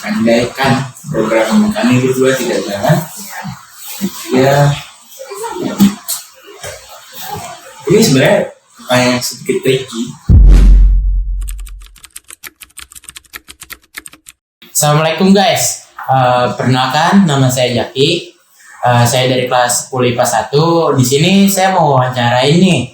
andaikan program kami berdua tidak jalan, ya ini sebenarnya pertanyaan sedikit tricky. Assalamualaikum guys, perkenalkan nama saya Jaki. Saya dari kelas 10 IPA 1. Di sini saya mau wawancarain nih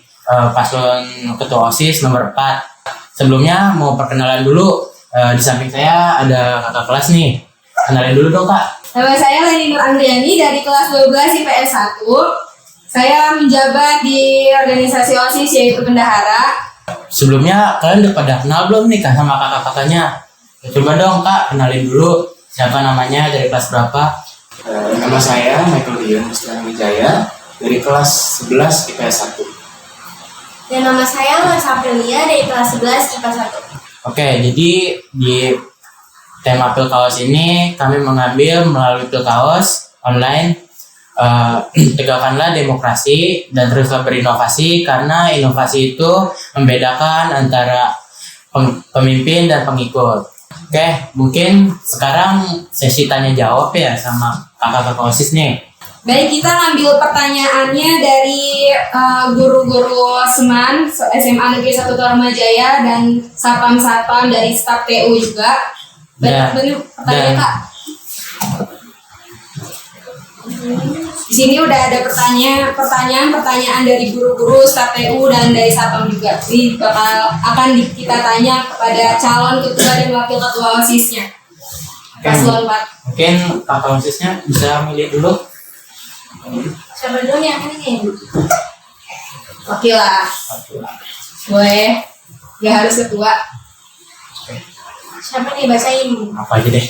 paslon ketua OSIS nomor 4. Sebelumnya mau perkenalan dulu. Di samping saya ada kakak kelas nih. Kenalin dulu dong kak. Nama saya Leni Nur Andriani dari kelas 12 IPS 1. Saya menjabat di organisasi OSIS yaitu bendahara. Sebelumnya kalian udah pada kenal belum nih kak sama kakak-kakaknya? Coba dong kak, kenalin dulu siapa namanya, dari kelas berapa? Nama saya Michael Dion Mustian Wijaya dari kelas 11 IPS 1. Dan nama saya Mas Aprilia dari kelas 11 IPA 1. Oke, jadi di tema Pilkaos ini kami mengambil melalui Pilkaos online, tegakkanlah demokrasi dan teruslah berinovasi, karena inovasi itu membedakan antara pemimpin dan pengikut. Oke, mungkin sekarang sesi tanya jawab ya sama kakak-kakak OSIS nih. Baik, kita ngambil pertanyaannya dari guru-guru Seman, SMA Negeri 1 Tarumajaya, dan satpam-satpam dari staf TU juga. Benar pertanyaan kak. Di sini udah ada pertanyaan dari guru-guru staf TU dan dari satpam juga. Jadi kita tanya kepada calon ketua dan wakil ketua OSIS-nya. Paslon 4. Mungkin kakak OSIS-nya bisa milih dulu. Siapa dulu nih yang ini nih? Wakil lah. Boleh. Gak harus ketua. Siapa nih bacain? Apa aja deh.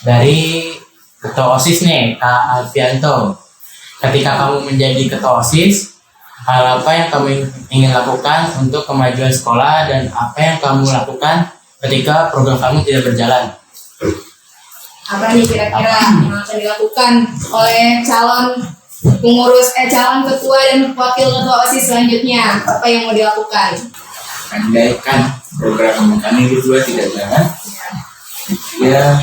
Dari ketua OSIS nih, Kak Alfianto. Ketika kamu menjadi ketua OSIS, hal apa yang kamu ingin lakukan untuk kemajuan sekolah, dan apa yang kamu lakukan ketika program kamu tidak berjalan? Apa nih kira-kira yang akan dilakukan oleh calon ketua dan wakil ketua OSIS selanjutnya? Apa yang mau dilakukan? Andaikan program kami berdua tidak jalan, ya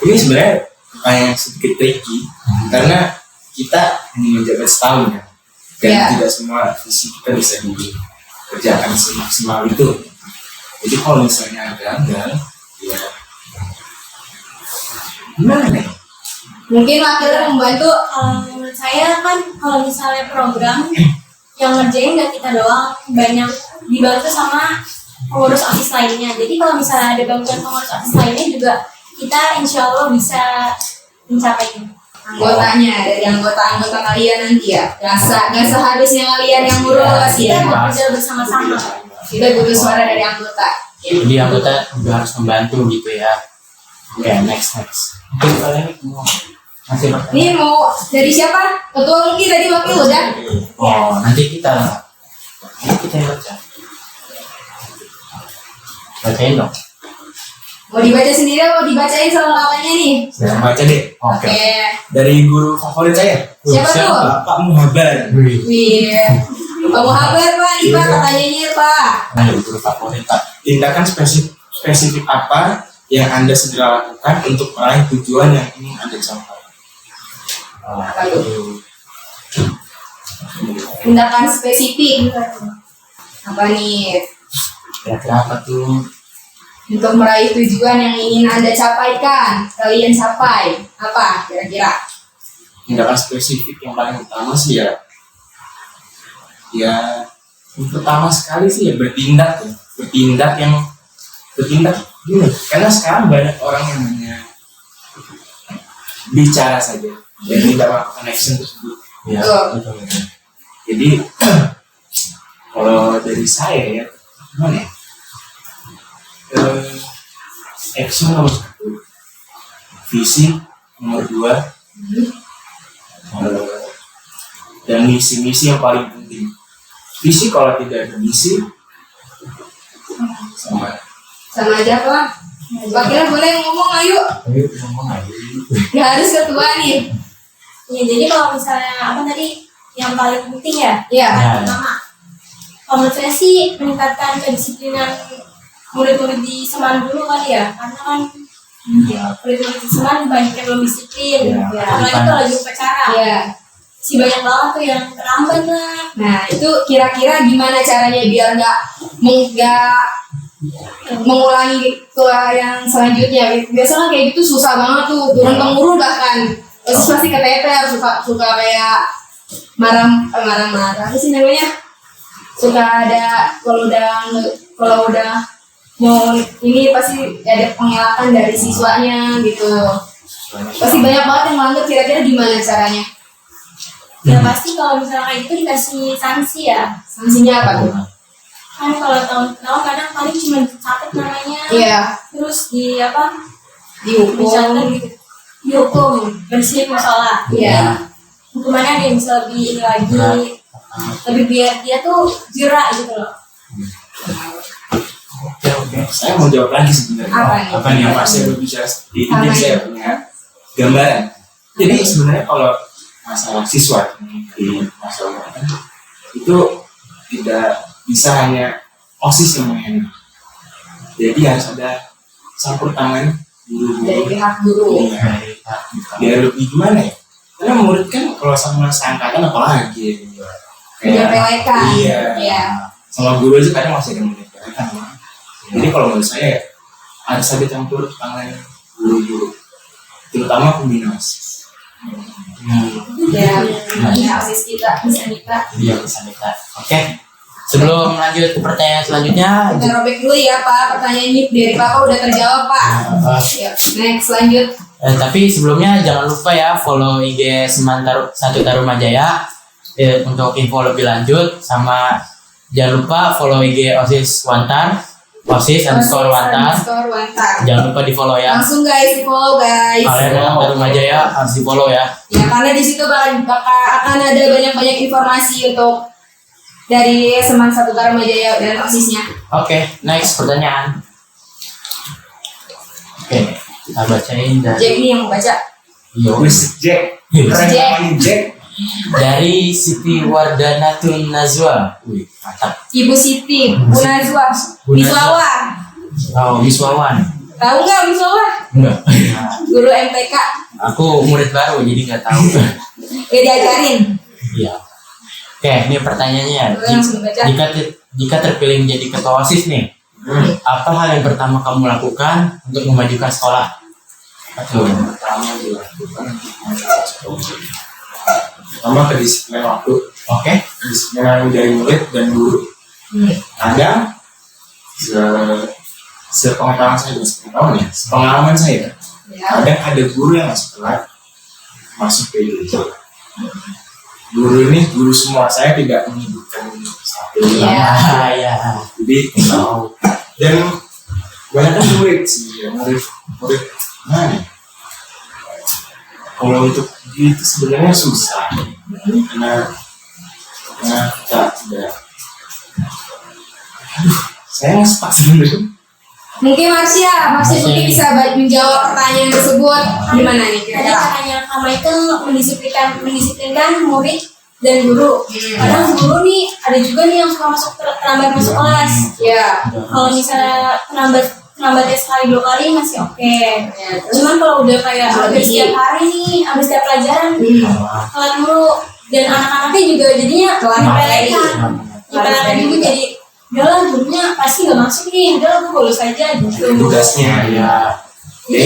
ini sebenarnya pertanyaan sedikit tricky karena kita hanya menjabat setahun ya, dan tidak semua visi kita bisa dikerjakan semaksimal itu. Jadi kalau misalnya gagal, ya gimana nih? Mungkin wakilnya membantu. Kalau menurut saya kan kalau misalnya program yang ngerjain gak kita doang, banyak dibantu sama pengurus OSIS lainnya. Jadi kalau misalnya ada bantuan pengurus OSIS lainnya juga, kita insya Allah bisa mencapainya. Anggotanya, dari anggota kalian nanti ya. Gak seharusnya kalian yang ngurus Kita ya. bekerja bersama-sama. Kita butuh suara dari anggota. Jadi anggota juga harus membantu gitu ya. Oke, next. Mungkin kalian mau masih bertanya? Ini mau dari siapa? Ketua Luki tadi wakil udah? Oh, nanti kita yang baca. Bacain dong. Mau dibaca sendiri atau mau dibacain sama kakaknya nih? Saya baca deh. Oke. Dari guru favorit saya, Siapa tuh? Pak Muhabar. Wih. Pak Muhabar Pak, nih Pak pertanyaannya Pak. Nah, guru favorit Pak. Tindakan spesifik apa yang Anda segera lakukan untuk meraih tujuan yang ingin Anda capai? Tindakan spesifik. Apa nih? Kira-kira apa tuh? Untuk meraih tujuan yang ingin Anda capaikan, kalian capai. Apa kira-kira? Tindakan spesifik yang paling utama sih ya yang pertama sekali sih ya bertindak gini, karena sekarang banyak orang yang hanya bicara saja dan tidak melakukan action tersebut Ya, Betul. betul. jadi kalau dari saya ya gimana ya, action nomor 1, visi nomor 2, dan misi yang paling penting. Visi kalau tidak ada misi sama aja Pak. Wakilnya boleh ngomong ayo. Ayo ngomong aja. Gak harus ketua nih. Ya, jadi kalau misalnya apa tadi yang paling penting ya, Iya. Ya. pertama, kalau menurut saya sih meningkatkan kedisiplinan murid-murid di Seman dulu kali ya, karena kan murid-murid di Seman banyak yang belum disiplin, Iya. apalagi kalau lagi upacara. Iya. Si banyak banget tuh yang terlambat lah. Nah itu kira-kira gimana caranya biar nggak mengulangi ke yang selanjutnya? Biasanya kayak gitu susah banget tuh, turun temurun bahkan. Terus pasti keteter, suka kayak marah-marah apa sih namanya? Suka ada kalau udah mau ini pasti ada pengelakan dari siswanya gitu. Pasti banyak banget yang melanggar. Kira-kira gimana caranya? Ya pasti kalau misalnya kayak gitu dikasih sanksi ya. Sanksinya apa tuh? Kan kalau tahun kadang paling cuma dicatat namanya. Iya, Terus di apa? dihukum. Dicatat gitu. Dihukum bersihin musola. Iya. Hukumannya ada yang bisa lebih ini lagi. Lebih biar dia tuh jerak gitu loh. Oke. Saya mau jawab lagi sebenarnya. Apa Apa nih? nih yang saya berbicara seperti ini? Apa Jadi nih? saya punya gambaran. Jadi sebenarnya kalau masalah siswa di masalah itu tidak bisa hanya OSIS yang menghandle. Jadi harus ada campur tangan Dari guru-guru. pihak guru. Iya. Biar lebih gimana ya? Karena murid kan kalau sama seangkatan apalagi Menyepelekan. Iya. Iya. Sama guru aja kadang masih ada menyepelekan. Jadi kalau menurut saya harus ada campur tangan guru-guru, terutama pembina OSIS. Ya, OSIS kita bisa kita. Iya bisa kita. Oke. Sebelum lanjut ke pertanyaan selanjutnya, Kita robek dulu ya Pak. Pertanyaannya dari Papa udah terjawab Pak. Yuk, next lanjut. tapi sebelumnya jangan lupa ya follow IG Seman Satu Tarumajaya untuk info lebih lanjut, sama jangan lupa follow IG OSIS Wantar, OSIS underscore Wantar. Jangan lupa di follow ya. Langsung guys di follow guys. Kalian anak Tarumajaya harus di follow ya. Ya karena di situ akan ada banyak informasi untuk dari Seman Satu Tarumajaya dan OSISnya. Oke, next pertanyaan. Oke, kita bacain Jack dari nih yang mau baca. Wis Jack, Yes. keren Jack. namanya Jack. dari Siti Wardanatun Nazwa. Wih, mantap. Ibu Siti, Bunazwa, Wiswawa. Oh, Wiswawan. Tahu nggak Wiswawa? Enggak. Guru MTK. Aku murid baru jadi nggak tahu. Ya diajarin. Iya. Oke, ini pertanyaannya. Boleh langsung baca. Jika terpilih menjadi ketua OSIS nih, apa hal yang pertama kamu lakukan untuk memajukan sekolah? Pertama dilakukan pertama kedisiplinan waktu, Oke. kedisiplinan dari murid dan guru. Kadang sepengetahuan saya, sepengalaman saya, Ya. kadang ada guru yang masuk telat, masuk ke itu. Guru ini guru semua, saya tidak menyebutkan satu. Iya. Ya. Jadi dan banyak kan murid sih, ya, murid mana? Kalau untuk itu sebenarnya susah, karena kita tidak. Saya stuck sebenarnya. Mungkin Marsha mungkin bisa menjawab pertanyaan tersebut. Gimana nih Tadi kira-kira? katanya Kak Michael mendisiplinkan murid dan guru. Kadang guru nih ada juga nih yang suka terlambat masuk kelas. Ya. Kalau misalnya terlambatnya sekali 2 kali masih oke. Cuman kalau udah kayak hampir setiap hari nih, hampir setiap pelajaran telat mulu, dan anak-anaknya juga jadinya nyepelekan juga, jadi udah lah gurunya pasti nggak masuk nih, udah aku bolos aja gitu. Tugasnya ya. Ya,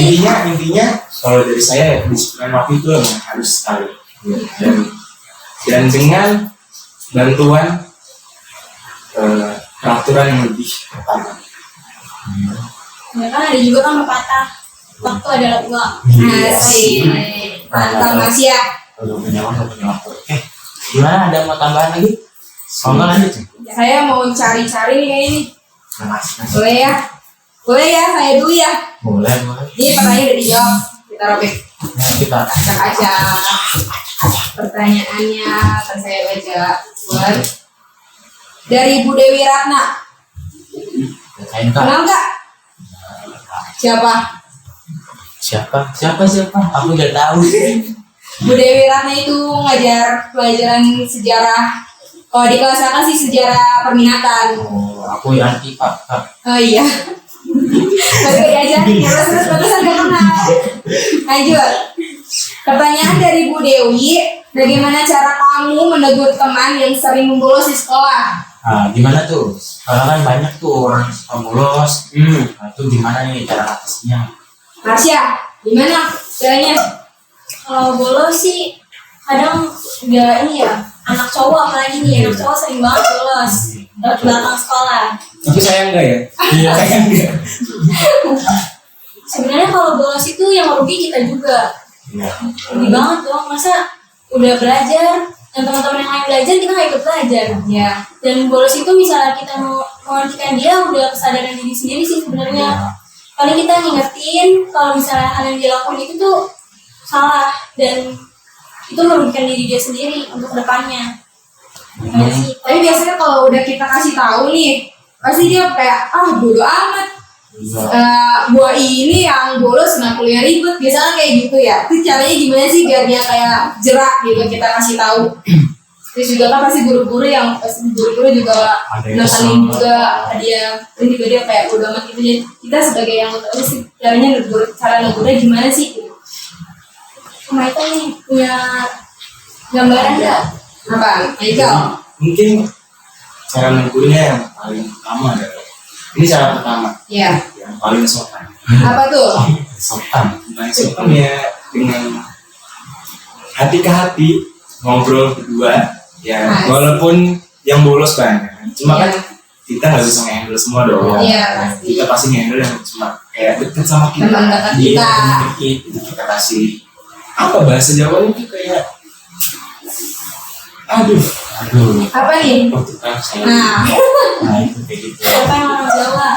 intinya kalau dari saya kedisiplinan waktu itu memang harus sekali, dan dengan bantuan peraturan yang lebih ketat. Ya kan ada juga kan pepatah, waktu adalah uang. Asik. Mantap Marsha. Gimana, ada mau tambahan lagi? Oh, enggak lanjut sih. Saya mau cari-cari nih kayaknya nih. Boleh ya? Boleh ya, saya dulu ya. Boleh. Ini pertanyaan udah dijawab. Kita robek. Nah, kita Acak-acak. Pertanyaannya akan saya baca. Buat dari Bu Dewi Ratna. bacain Kak. Kenal nggak? Siapa? Aku udah tahu. Bu Dewi Ratna itu ngajar pelajaran sejarah. Kalau di kelas akan sih sejarah perminatan. Oh, aku yang anti Pak. Oh iya. Baru diajarin ya, terus bagusan gak kenal. Lanjut. Pertanyaan dari Bu Dewi, bagaimana cara kamu menegur teman yang sering membolos di sekolah? Nah, gimana tuh? Karena kan banyak tuh orang suka bolos. Nah, itu gimana nih cara atasinya? Marsya, gimana caranya? Kalau bolos sih kadang nggak ini ya, anak cowok apalagi nih, anak cowok sering banget bolos lewat belakang sekolah. Tapi saya enggak ya. Iya. Saya enggak. Sebenarnya kalau bolos itu yang rugi kita juga. Iya. Rugi banget dong, masa udah belajar dan teman-teman yang lain belajar kita nggak ikut belajar. Ya. Dan bolos itu misalnya kita mau menghentikan dia udah kesadaran diri sendiri sih sebenarnya. Paling kita ngingetin kalau misalnya hal yang dia lakukan itu tuh salah dan itu merugikan diri dia sendiri untuk kedepannya. Kayak sih. Tapi biasanya kalau udah kita kasih tahu nih, pasti dia kayak bodo amat. Gua ini yang bolos nggak kuliah ribet, biasanya kayak gitu ya. Itu caranya gimana sih biar dia kayak jerak gitu kita kasih tahu. Terus juga kan pasti guru-guru juga nekanin juga dia, dan juga dia kayak bodo amat gitu. Jadi kita sebagai yang tahu sih caranya cara negurnya gimana sih? Gitu. Cuma itu nih punya gambaran nggak? Apa? Michael? Mungkin cara negurnya yang paling utama adalah ini cara pertama Iya. yang paling sopan. Apa tuh? Sopan. Paling sopan ya dengan hati ke hati ngobrol berdua ya, Nice. walaupun yang bolos banyak, cuma kan Iya. kita nggak bisa nge-handle semua dong. Iya, pasti. Kita pasti nge-handle yang cuma kayak deket sama kita. Teman dekat Iya, kita. dikit. Itu kita kasih apa bahasa Jawanya itu kayak aduh Apa nih? tukang saya. Nah, Nah, itu kayak gitu. Siapa yang orang Jawa?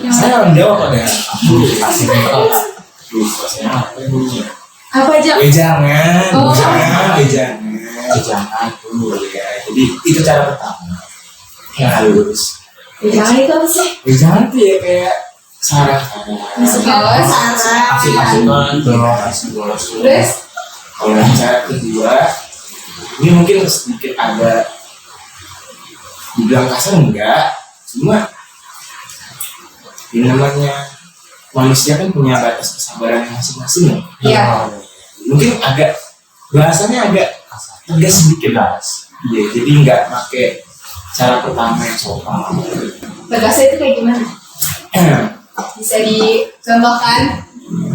Saya orang Jawa kok ya. Kasih bekal. Saya apa ini? apa aja? Jangan, Oh. jangan. Jangan dulu. Ya, jadi itu cara pertama. Yang halus. Jangan itu apa sih? Jangan tuh ya kayak saran-saran. Segala saran. Kasih masukan dong, kasih bolos. Terus? Kalau yang cara kedua, ini mungkin sedikit agak dibilang kasar enggak, cuma ini namanya manusia kan punya batas kesabaran masing-masing ya. Iya. Mungkin agak bahasanya agak tegas sedikit lah. Iya, jadi nggak pakai cara pertama yang sopan. Tegasnya itu kayak gimana? Bisa dicontohkan?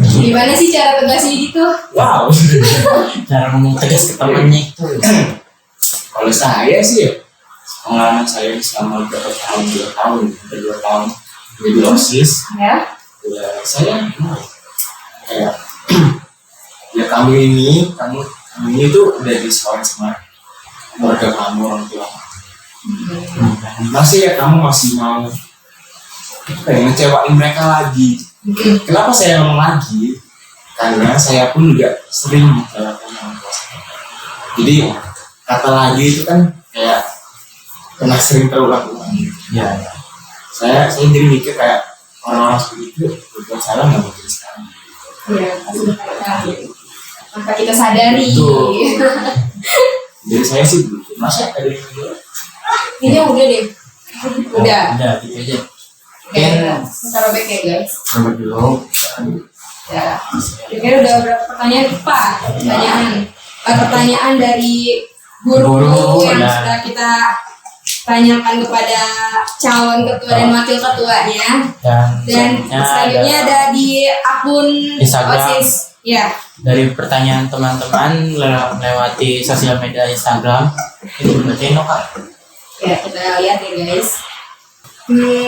Gimana sih cara tegasnya gitu? Wow. Cara ngomong tegas ke temennya itu. Kalau saya sih ya, pengalaman saya selama berapa tahun, 2 tahun jadi OSIS, Ya. ya saya kayak ya kamu ini tuh udah di sekolah sama keluarga kamu, orang tua. Masih ya kamu masih mau kayak ngecewain mereka lagi. Kenapa saya ngomong lagi? Karena saya pun juga sering mengecewakan orang tua saya. Jadi kata lagi itu kan kayak pernah sering terulang-ulang. Ya. Saya jadi mikir kayak orang-orang seperti itu berbuat salah nggak mungkin sekarang. Iya, maka kita sadari. Betul. Jadi saya sih masa ada yang bilang, Ini udah deh. Udah. Udah, gitu aja. Oke, kita robek ya guys. Coba dulu. Ya. Kira-kira udah berapa pertanyaan? 4 pertanyaan. 4 pertanyaan dari guru Guru, yang ya. sudah kita tanyakan kepada calon ketua dan wakil ketuanya. Dan selanjutnya ada di akun Instagram. OSIS. Ya. Dari pertanyaan teman-teman lewati sosial media Instagram itu berarti Kak. Ya, kita lihat ya guys.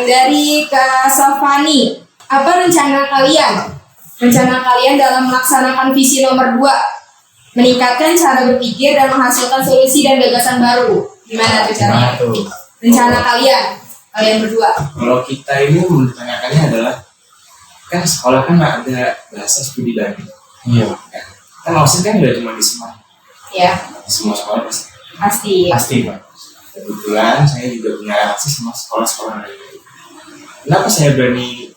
Dari Kak Safani, apa rencana kalian? Rencana kalian dalam melaksanakan visi nomor 2, meningkatkan cara berpikir dan menghasilkan solusi dan gagasan baru. Gimana tuh caranya? Gimana tuh? Rencana kalian berdua. kalau kita ini menanyakannya adalah kan sekolah kan nggak ada bahasa studi banding. Iya, Kan OSIS kan udah cuma di semua Ya, sekolah pasti. pasti. pasti Pak. Kebetulan saya juga punya relasi sama sekolah-sekolah lain. Kenapa saya berani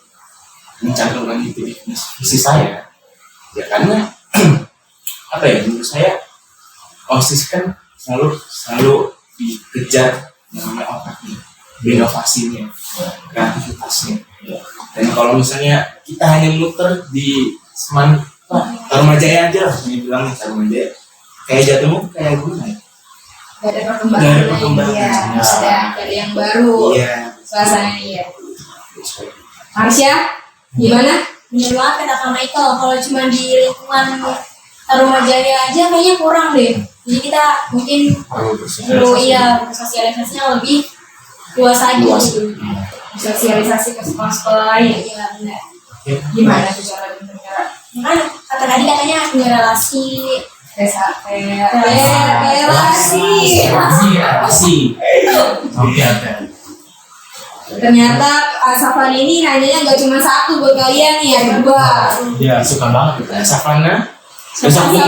mencantumkan itu di visi saya? Ya karena apa ya, menurut saya OSIS kan selalu dikejar yang namanya otaknya, inovasinya, kreativitasnya. Dan kalau misalnya kita hanya muter di Tarumajaya aja lah, ini bilang Tarumajaya kayak jatuhnya kayak gimana ya? Gak ada perkembangan. Gak ada perkembangan. Iya, ada yang baru. Iya. Suasananya iya. Marsha, gimana? Bener banget kata Kak Michael, kalau cuma di lingkungan Tarumajaya aja kayaknya kurang deh. Jadi kita mungkin perlu bersosialisasinya lebih luas lagi gitu. Sosialisasi ke sekolah-sekolah lain. Iya benar. Gimana tuh cara berbicara? Kan kata tadi katanya punya relasi, relasi. Oke. Ternyata Safan ini nanyanya nggak cuma satu buat kalian nih, ada dua. Ya suka banget kita. Savana. Safani.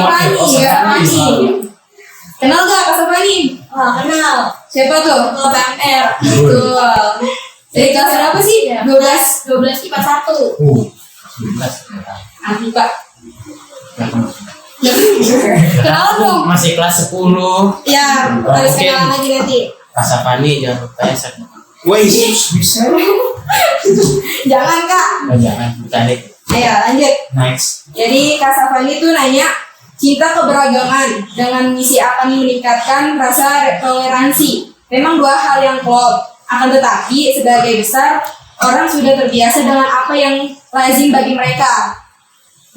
Kenal gak Kak Safani? wah kenal. Siapa tuh? Kalau PMR. Betul. Dari kelas berapa sih? 12 IPA 1. 11. Nanti Pak. Kenal dong. Masih kelas 10. Ya, harus kenalan lagi nanti. Kak Safani jangan lupa ya. Woi, bisa. Jangan Kak. Jangan bercanda. Ayo lanjut. Next. Jadi Kak Safani tuh nanya, cinta keberagaman dengan misi akan meningkatkan rasa toleransi. Memang dua hal yang klop. Akan tetapi sebagai besar orang sudah terbiasa dengan apa yang lazim bagi mereka.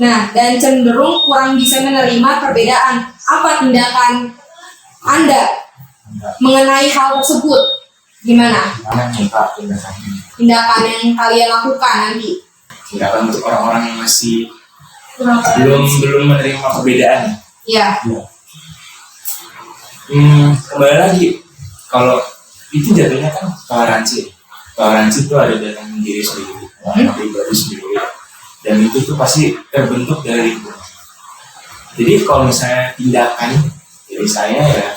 Nah, dan cenderung kurang bisa menerima perbedaan. Apa tindakan Anda mengenai hal tersebut? Gimana? Gimana nih Pak tindakannya? Tindakan yang kalian lakukan nanti? Tindakan untuk orang-orang yang masih Kurang belum menerima perbedaan. Ya. Kembali lagi, kalau itu jatuhnya kan toleransi. Toleransi itu ada dalam diri sendiri, pribadi sendiri, dan itu tuh pasti terbentuk dari lingkungan. Jadi kalau misalnya tindakan dari saya ya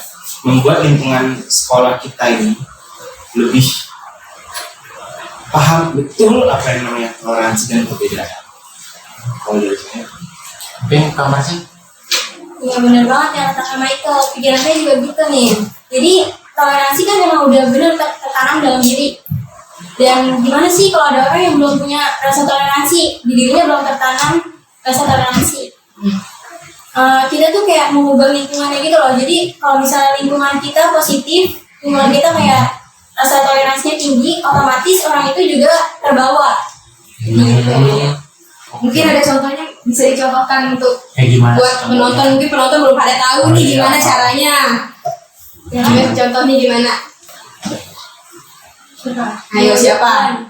membuat lingkungan sekolah kita ini lebih paham betul apa yang namanya toleransi dan perbedaan. Kalau dari saya, Oke, kamar sih. Iya benar banget yang kata Kak Michael, pikiran saya juga gitu nih. Jadi toleransi kan memang udah benar tertanam dalam diri. Dan gimana sih kalau ada orang yang belum punya rasa toleransi, di dirinya belum tertanam rasa toleransi. Kita tuh kayak mengubah lingkungannya gitu loh. Jadi kalau misalnya lingkungan kita positif, lingkungan kita kayak rasa toleransinya tinggi, otomatis orang itu juga terbawa. Gitu. Mungkin ada contohnya bisa dicontohkan untuk Kayak gimana? buat penonton, mungkin penonton belum pada tahu nih gimana caranya. Ya, Contohnya gimana? Ayo siapa?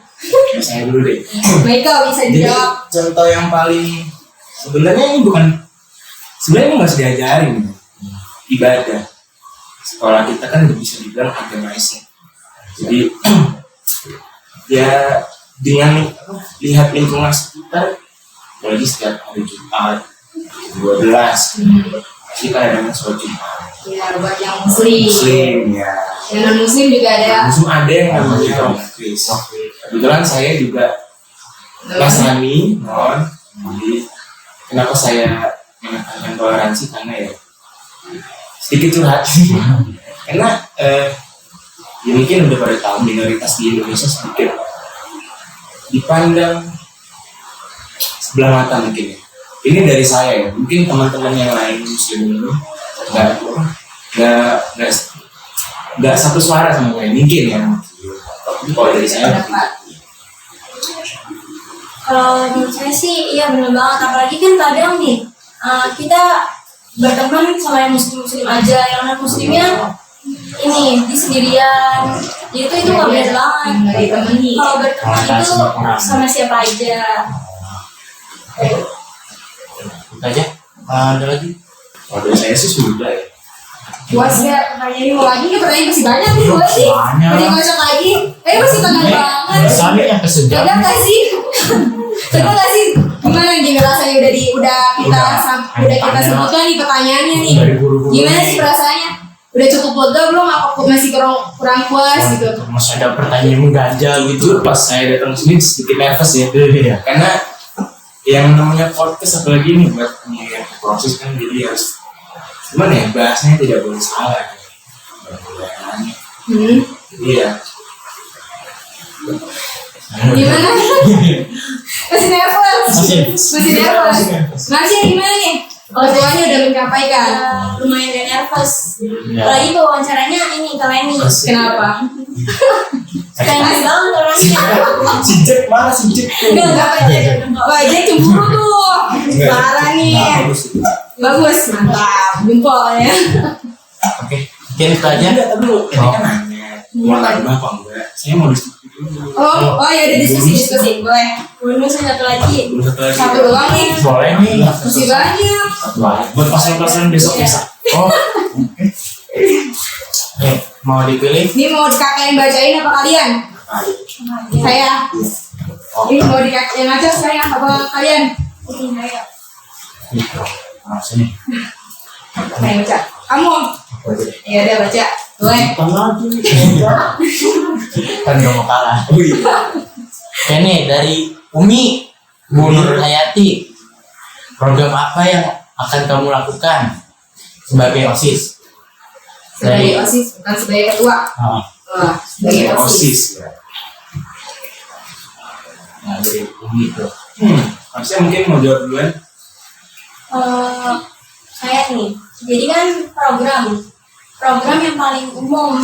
saya dulu deh. Michael bisa Jadi dijawab. contoh yang paling sebenarnya ini sebenarnya nggak usah diajarin, ibadah. Sekolah kita kan bisa dibilang agamais ya. Jadi ya dengan lihat lingkungan sekitar, apalagi setiap hari Jumat 12 pasti kan ada sholat Jumat. Ya, buat yang muslim. Ya. Yang non muslim juga ada. Muslim ada yang namanya Kris. Kebetulan saya juga Nasrani, non. Jadi kenapa saya menekankan toleransi karena ya sedikit curhat. Karena ya mungkin udah pada tahu minoritas di Indonesia sedikit dipandang sebelah mata mungkin ya. Ini dari saya ya. Mungkin teman-teman yang lain muslim ini nggak satu suara sama gue mungkin ya. Tapi kalau dari saya Kalau menurut saya sih iya benar banget, apalagi kan kadang nih kita berteman sama yang muslim aja, yang non muslimnya ini di sendirian, itu nggak benar banget. Nggak ditemani. Kalau berteman itu sama siapa aja. Itu aja. Ada lagi? kalau dari saya sih sudah ya. Puas ya, pertanyaan ini mau lagi, pertanyaan masih banyak nih buat sih. Banyak. Mending ngocok lagi. Masih tengah banget. Sampai yang kesejam. Ada nggak sih? Ada nggak sih? Gimana nih rasanya udah kita sebutkan nih pertanyaannya nih. Dari guru-guru Gimana nih. sih perasaannya? Udah cukup lega belum? Apa masih kurang puas gitu? Masih ada pertanyaan yang mengganjal gitu. Jujur pas saya datang sini sedikit nervous ya. Iya. Karena yang namanya podcast apalagi ini buat proses kan, jadi harus gimana ya, bahasanya tidak boleh salah. Hmm. Iya. Gimana? Masih nervous. Masih nervous. Masih gimana nih? Ketuanya udah mencapaikan. Lumayan gak nervous. Ya. Apalagi wawancaranya ini ke Leni. Kenapa? Kayaknya banget orangnya. Si Jack mana si Jack tuh? Enggak aja. Wah, dia cemburu tuh. Parah nih. Bagus, mantap. Jempol ya. Oke, mungkin itu aja. Enggak, tapi lu ini kan nanya mau nambah apa enggak? Saya mau diskusi dulu. Oh ya udah diskusi. Boleh. Bonus satu lagi. Satu lagi. Satu doang nih. Boleh nih. Masih banyak. Buat pasang-pasang besok bisa. Oh. Nih, mau dipilih? Ini mau kakak yang bacain apa kalian? Saya. Ini mau kakak yang baca saya apa kalian? Nah, sini. Saya baca. Kamu? Ya udah baca. Boleh. Kan gak mau kalah. Oh iya. Oke nih, dari Umi Bu Nur Hayati. Program apa yang akan kamu lakukan sebagai OSIS? Sebagai OSIS, bukan sebagai ketua. Oh, Wah, sebagai OSIS. OSIS ya. nah dari Umi tuh. Harusnya mungkin mau jawab duluan. Saya nih. Jadi kan program yang paling umum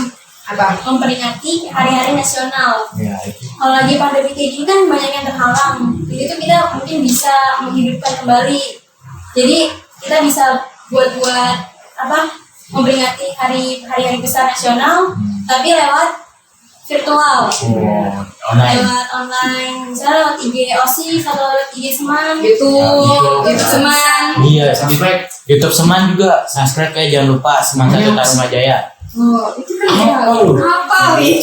Apa? memperingati hari-hari nasional. Ya, itu. Kalau lagi pandemi kayak gini kan banyak yang terhalang. Jadi itu kita mungkin bisa menghidupkan kembali. Jadi kita bisa buat apa? Memperingati hari-hari besar nasional, tapi lewat virtual. Oh, online. Lewat online, misalnya lewat IG OSIS atau lewat IG Seman. YouTube Seman. Iya, subscribe YouTube Seman juga. Subscribe ya, jangan lupa Seman Satu Tarumajaya. Oh, itu kan apa nih?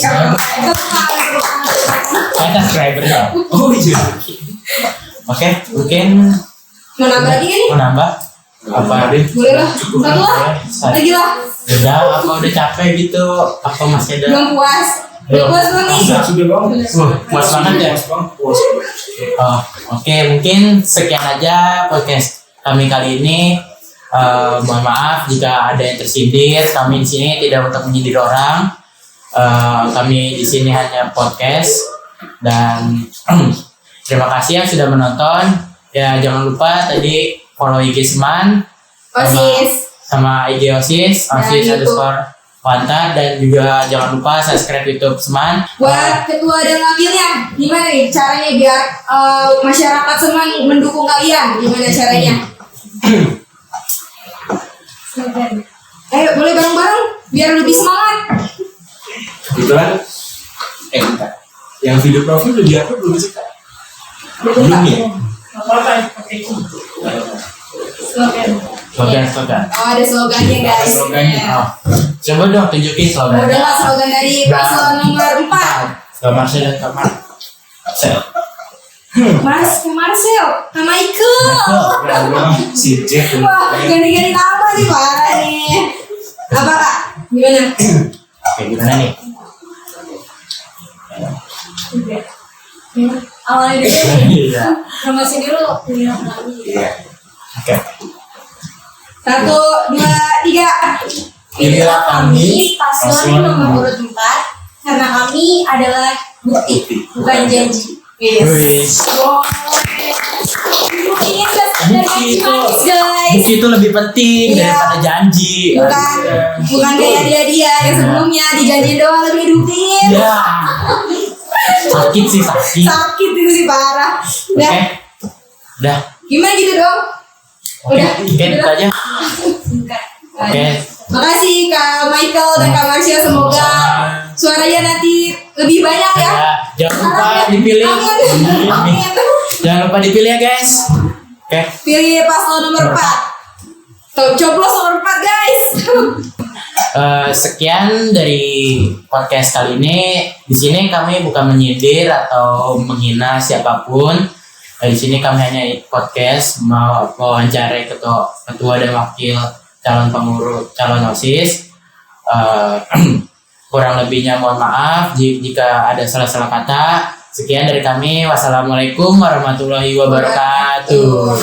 Saya subscribernya. Oh iya. Oke, mungkin Mau nambah lagi kan nih? mau nambah apa deh? Boleh lah. Satu lah. Lagi lah. Udah, apa udah capek gitu? Apa masih ada? Belum puas. Belum puas belum nih? Sudah banget. Puas banget ya? Puas. Oh, oke, mungkin sekian aja podcast kami kali ini. Mohon maaf jika ada yang tersindir. Kami di sini tidak untuk menyindir orang. Kami di sini hanya podcast dan terima kasih yang sudah menonton. Ya jangan lupa tadi follow IG Seman, OSIS. sama IG OSIS _Pantar, dan juga jangan lupa subscribe YouTube Seman. Buat ketua dan wakilnya, gimana nih caranya biar masyarakat Seman mendukung kalian? Gimana caranya? Ayo boleh bareng-bareng biar lebih semangat. Kebetulan bentar. Yang video profil udah diupload belum sih Kak? Belum ya? Slogan. Oh ada slogannya guys. Slogannya. Oh, coba dong tunjukin slogan. Udah lah slogan dari paslon nomor 4. Kamar saya dan kamar. Saya. Mas Marcel, Kak Michael. Si Jack. Wah ganti-ganti nama nih parah nih. Apa Kak? Gimana? Oke, gimana nih? Awalnya dulu nih. Iya. Promosi dulu. Iya. Oke. 1, 2, 3. Pilihlah kami paslon nomor urut 4 karena kami adalah bukti, bukan janji. Yes. Wih. Wow. Ini dari manis guys. Bukti itu lebih penting Iya. daripada janji. Bukan kayak dia yang sebelumnya dijanjiin doang tapi hidupin. Ya. Sakit sih, sakit. Sakit itu sih parah. Oke. Udah. Udah. Gimana gitu dong? Udah. Oke, itu aja. Singkat. Oke. Makasih Kak Michael dan Kak Marcia, semoga suaranya nanti lebih banyak ya. Ya, jangan lupa dipilih. Amin. Amin. Jangan lupa dipilih ya, guys. Oke. Pilih paslon nomor 4. Tuh, coblos nomor 4 guys. Sekian dari podcast kali ini. Di sini kami bukan menyindir atau menghina siapapun. Di sini kami hanya podcast mau wawancarai ketua dan wakil calon OSIS. Kurang lebihnya mohon maaf jika ada salah-salah kata. Sekian dari kami. Wassalamualaikum warahmatullahi wabarakatuh.